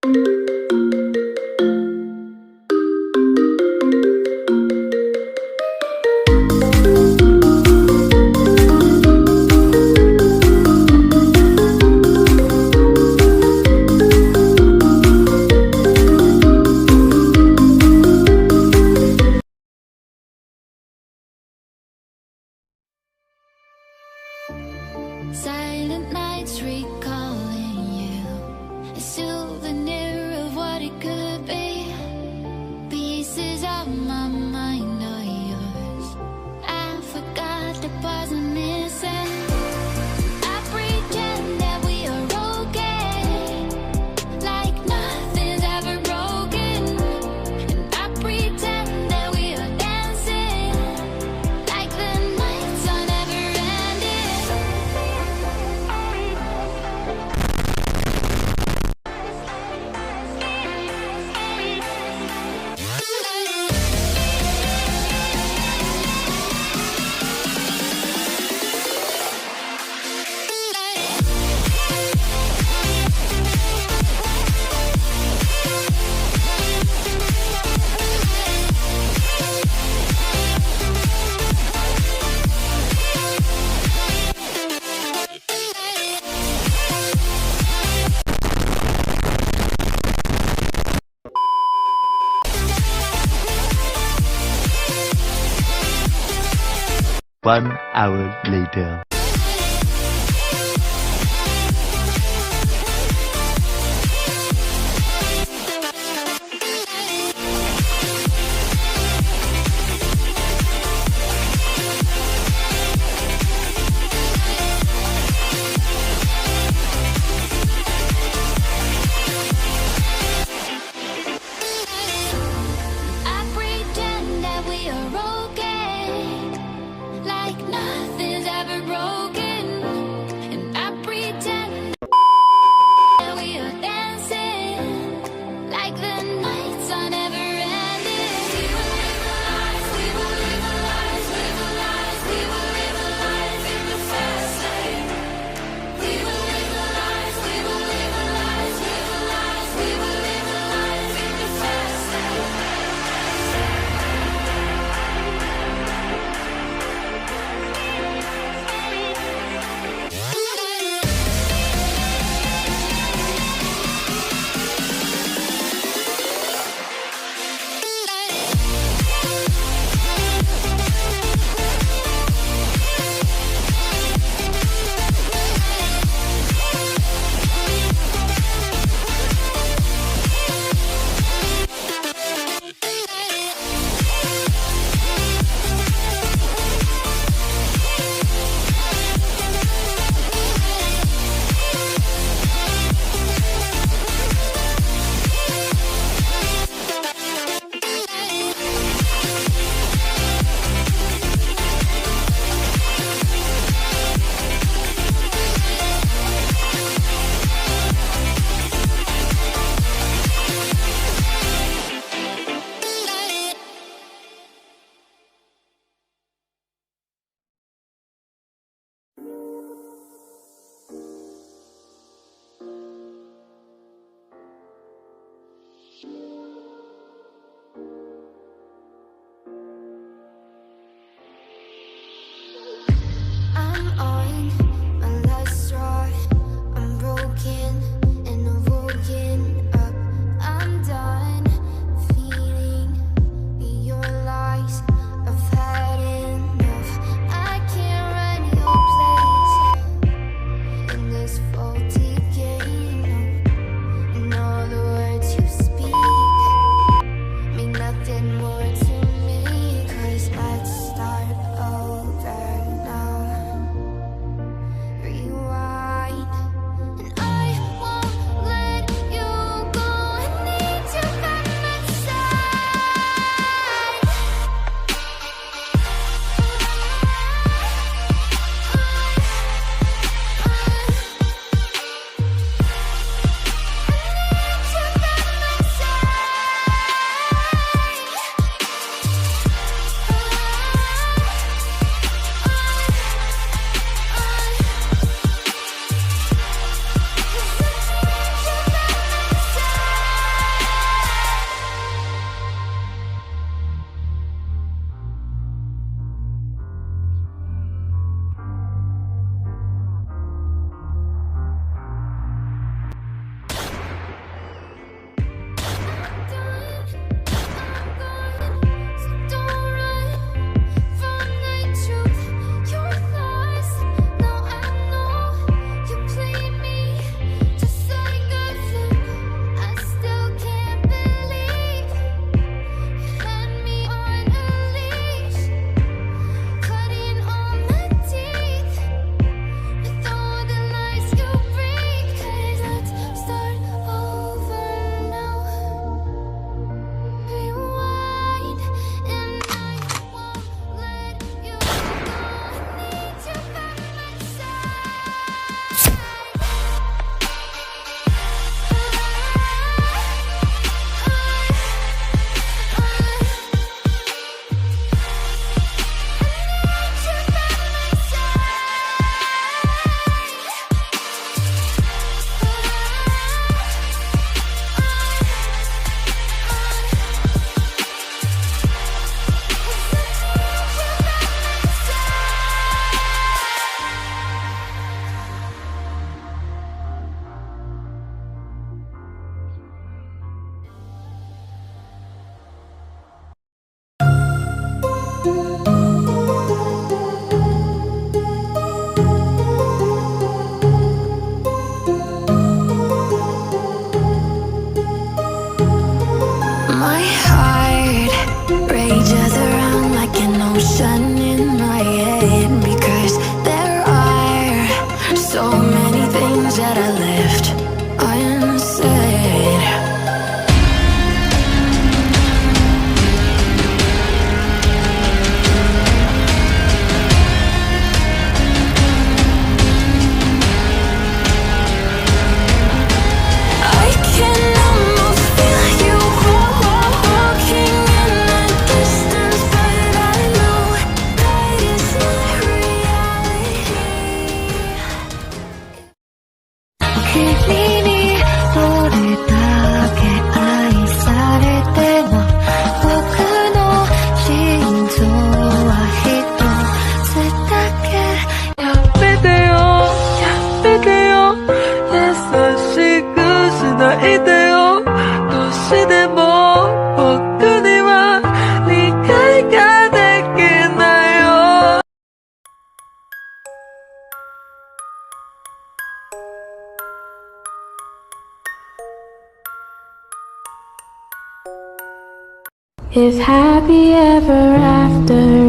Silent nights recalling you, a souvenir of what it could be. Pieces of my mind are yours. I forgot the parts I'm missing. I pretend that we are okay, like nothing's ever broken. And I pretend that we are dancing, like the nights are never ending. One hour later. I pretend that we are okay, like nothing's ever broken. And I pretend that we are dancing, like the nights are never ending. We will live a life, we will live a life, live a life, we will live a life in the fast lane. We will live a life, we will live a life, live a life, we will live a life in the fast lane. I'm on my last straw. I'm broken and I'm woken up. I'm done feeling your lies. I've had enough. I can't run your place in this faulty game. And all the words you speak mean nothing more to me. 'Cause let's start over now. that I left unsaid. I can almost feel you walking in the distance, but I know that is not reality. 君にどれだけ愛されても僕の心臓は一つだけ。やめてよやめてよ優しくしないでよ。どうしても僕には理解ができないよ。If happy ever after